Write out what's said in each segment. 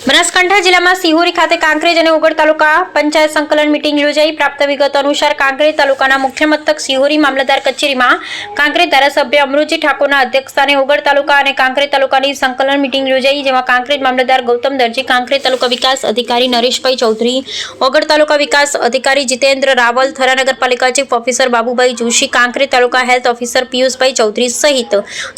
બનાસકાંઠા જિલ્લામાં સિહોરી ખાતે કાંકરેજ અને ઓગળ તાલુકા પંચાયત સંકલન મીટિંગ યોજાઈ। પ્રાપ્ત વિગત અનુસાર કાંકરેજ તાલુકાના મુખ્ય મથક સિહોરી મામલતદાર કચેરીમાં કાંકરેજ ધારાસભ્ય અમૃતજી ઠાકોરના અધ્યક્ષસ્થાને ઓગળ તાલુકા અને કાંકરેજ તાલુકાની સંકલન મીટિંગ યોજાઈ, જેમાં કાંકરેજ મામલતદાર ગૌતમ દરજી, કાંકરેજ તાલુકા વિકાસ અધિકારી નરેશભાઈ ચૌધરી, ઓગળ તાલુકા વિકાસ અધિકારી જીતેન્દ્ર રાવલ, થરા નગરપાલિકા ચીફ ઓફિસર બાબુભાઈ જોશી, કાંકરેજ તાલુકા હેલ્થ ઓફિસર પિયુષભાઈ ચૌધરી સહિત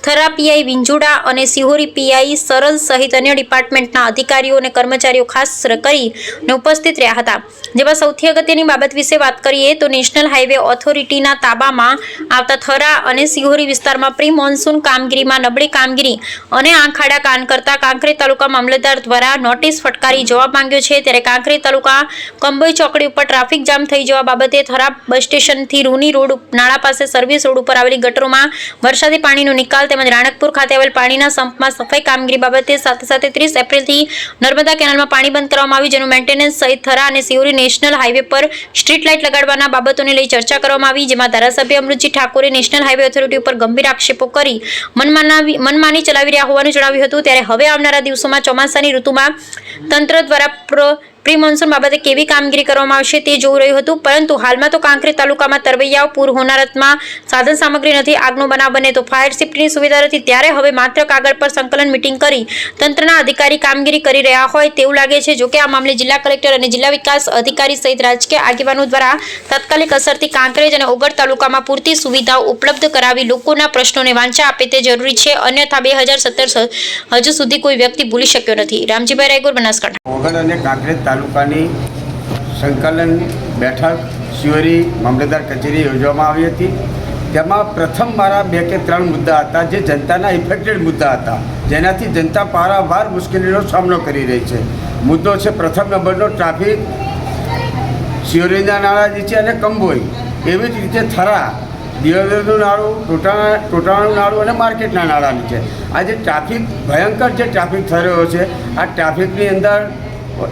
થરા પીઆઈ વિંજુડા અને સિહોરી પીઆઈ સરલ સહિત અન્ય ડિપાર્ટમેન્ટના અધિકારીઓ અને કર્મચારીઓ ખાસ કરીને ઉપસ્થિત રહ્યા હતા। જેમાં સૌથી અગત્યની બાબત વિશે વાત કરીએ તો નેશનલ હાઈવે ઓથોરિટીના તાબામાં આવતા થરા અને સિહોરી વિસ્તારમાં પ્રી મોન્સૂન કામગીરીમાં નબળી કામગીરી અને આંખાડા કાન કરતા કાંકરેજ તાલુકા મામલતદાર દ્વારા નોટિસ ફટકારી જવાબ માંગ્યો છે। ત્યારે કાંકરેજ તાલુકા કંબોઈ ચોકડી ઉપર ટ્રાફિક જામ થઈ જવા બાબતે થરા બસ સ્ટેશનથી રૂની રોડ નાળા પાસે સર્વિસ રોડ ઉપર આવેલી ગટરોમાં વરસાદી પાણીનો નિકાલ તેમજ રાણકપુર ખાતે આવેલ પાણીના સંપમાં સફાઈ કામગીરી બાબતે સાથે 30 એપ્રિલથી નર્મદા કેનાલમાં પાણી બંધ કરવામાં આવ્યું, જેનું મેન્ટેનન્સ સહિત થરા અને સિહોરી નેશનલ હાઈવે પર સ્ટ્રીટ લાઇટ લગાડવાના બાબતોને લઈ ચર્ચા કરવામાં આવી। જેમાં ધારાસભ્ય અમૃતજી ઠાકોરે નેશનલ હાઈવે ઓથોરિટી ઉપર ગંભીર આક્ષેપો કરી મનમાની ચલાવી રહ્યા હોવાનું જણાવ્યું હતું। ત્યારે હવે આવનારા દિવસોમાં ચોમાસાની ઋતુમાં તંત્ર દ્વારા પ્રી મોન્સૂન બાબતે કેવી કામગીરી કરવામાં આવશે તે જોઈ રહ્યું હતું, પરંતુ હાલમાં તો કાંકરેજ તાલુકામાં તરવૈયાઓ પૂર હોનારતમાં સાધન સામગ્રી નથી, આગનો બનાવ બને તો ફાયર સેફ્ટીની સુવિધા નથી, ત્યારે હવે માત્ર કાગળ પર સંકલન મીટિંગ કરી તંત્રના અધિકારી કામગીરી કરી રહ્યા હોય તેવું લાગે છે। જોકે આ મામલે જિલ્લા કલેક્ટર અને જિલ્લા વિકાસ અધિકારી સહિત રાજકીય આગેવાનો દ્વારા તાત્કાલિક અસરથી કાંકરેજ અને ઓગળ તાલુકામાં પૂરતી સુવિધાઓ ઉપલબ્ધ કરાવી લોકોના પ્રશ્નોને વાંચા આપે તે જરૂરી છે, અન્યથા 2017 હજુ સુધી કોઈ વ્યક્તિ ભૂલી શક્યો નથી। રામજીભાઈ રાયગોર, બનાસકાંઠા। ઓગળ અને કાંકરેજ તાલુકાની સંકલન બેઠક સિહોરી મામલતદાર કચેરી યોજવામાં આવી હતી। તેમાં પ્રથમ મારા 2 કે 3 મુદ્દા હતા જે જનતાના ઇફેક્ટેડ મુદ્દા હતા, જેનાથી જનતા પારાવાર મુશ્કેલીનો સામનો કરી રહી છે। મુદ્દો છે પ્રથમ નંબરનો ટ્રાફિક, સિહોરીના નાળા જે છે અને કંબોઈ, એવી જ રીતે થરા, દિયોદરનું નાળું, ટોટાણાનું નાળું અને માર્કેટના નાળાનું છે। આ જે ટ્રાફિક ભયંકર જે ટ્રાફિક થઈ રહ્યો છે, આ ટ્રાફિકની અંદર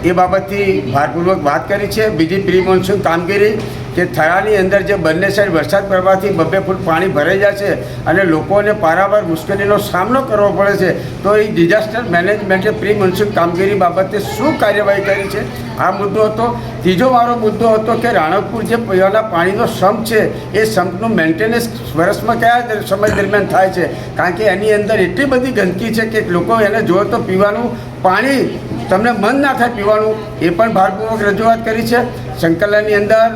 એ બાબતથી ભારપૂર્વક વાત કરી છે। બીજી પ્રી મોન્સૂન કામગીરી કે થરાની અંદર જે બંને સાઈડ વરસાદ પડવાથી 2 ફૂટ પાણી ભરાઈ જાય છે અને લોકોને પારાવાર મુશ્કેલીનો સામનો કરવો પડે છે, તો એ ડિઝાસ્ટર મેનેજમેન્ટે પ્રી મોન્સૂન કામગીરી બાબતે શું કાર્યવાહી કરી છે, આ મુદ્દો હતો। ત્રીજો મારો મુદ્દો હતો કે રાણકપુર જે પીવાના પાણીનો સંપ છે એ સંપનું મેન્ટેનન્સ વર્ષમાં કયા સમય દરમિયાન થાય છે, કારણ કે એની અંદર એટલી બધી ગંદકી છે કે લોકો એને જુઓ તો પીવાનું પાણી તમને મન ના થાય પીવાનું, એ પણ ભારપૂર્વક રજૂઆત કરી છે। સંકલનની અંદર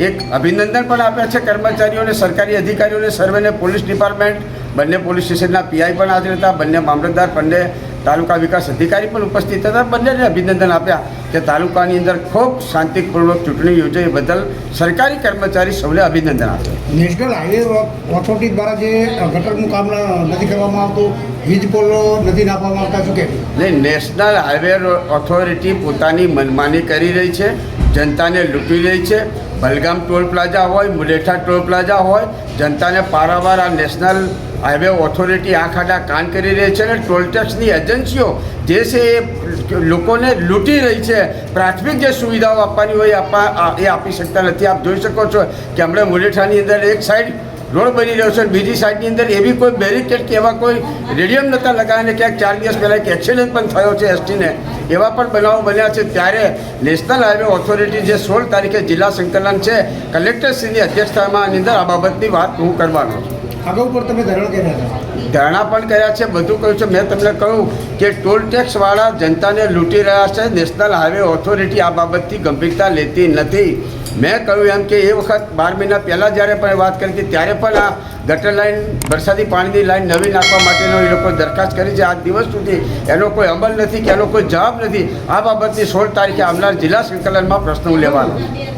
એક અભિનંદન પણ આપ્યા છે કર્મચારીઓને, સરકારી અધિકારીઓને, સર્વેને, પોલીસ ડિપાર્ટમેન્ટ, બંને પોલીસ સ્ટેશનના પીઆઈ પણ હાજર હતા, બંને મામલતદાર, બંને તાલુકા વિકાસ અધિકારી પણ ઉપસ્થિત હતા। બંનેને અભિનંદન આપ્યા કે તાલુકાની અંદર ખૂબ શાંતિપૂર્વક ચૂંટણી યોજાઈ બદલ સરકારી કર્મચારી સૌને અભિનંદન આપ્યા। નેશનલ હાઈવે ઓથોરિટી દ્વારા જે ગટરનું કામ નથી કરવામાં આવતું, વીજ પોલો નથી નાખવામાં આવતા, શું કહેવું? નહીં, નેશનલ હાઈવે ઓથોરિટી પોતાની મનમાની કરી રહી છે, જનતાને લૂંટી રહી છે। બલગામ ટોલ પ્લાઝા હોય, મુલેઠા ટોલ પ્લાઝા હોય, જનતાને પારાવાર આ નેશનલ હાઈવે ઓથોરિટી આંખાડા કાન કરી રહી છે અને ટોલ ટેક્સની એજન્સીઓ જે છે એ લોકોને લૂંટી રહી છે। પ્રાથમિક જે સુવિધાઓ આપવાની હોય એ આપી શકતા નથી। આપ જોઈ શકો છો કે હમણાં મુલેઠાની અંદર એક સાઈડ રોડ બની રહ્યો છે, બીજી સાઈડની અંદર એવી કોઈ બેરિકેડ કે એવા કોઈ રેડિયમ નહોતા લગાવીને ક્યાંક 4 દિવસ પહેલાં એક એક્સિડન્ટ પણ થયો છે એસટીને, એવા પણ બનાવો બન્યા છે। ત્યારે નેશનલ હાઈવે ઓથોરિટી જે 16 તારીખે જિલ્લા સંકલન છે કલેક્ટરશ્રીની અધ્યક્ષતાની અંદર આ બાબતની વાત હું કરવાનો છું। આગળ ઉપર તમે ધરણા કર્યા હતા? ધરણા પણ કર્યા છે, બધું કહ્યું છે। મેં તમને કહ્યું કે ટોલ ટેક્સવાળા જનતાને લૂંટી રહ્યા છે, નેશનલ હાઈવે ઓથોરિટી આ બાબતથી ગંભીરતા લેતી નથી। મેં કહ્યું એમ કે એ વખત 12 મહિના પહેલાં જ્યારે પણ વાત કરી હતી ત્યારે પણ આ ગટર લાઈન, વરસાદી પાણીની લાઈન નવી નાખવા માટેનો એ લોકો દરખાસ્ત કરી છે। આજ દિવસ સુધી એનો કોઈ અમલ નથી કે એનો કોઈ જવાબ નથી। આ બાબતની 16 તારીખે આવનાર જિલ્લા સંકલનમાં પ્રશ્ન લેવાનો છે।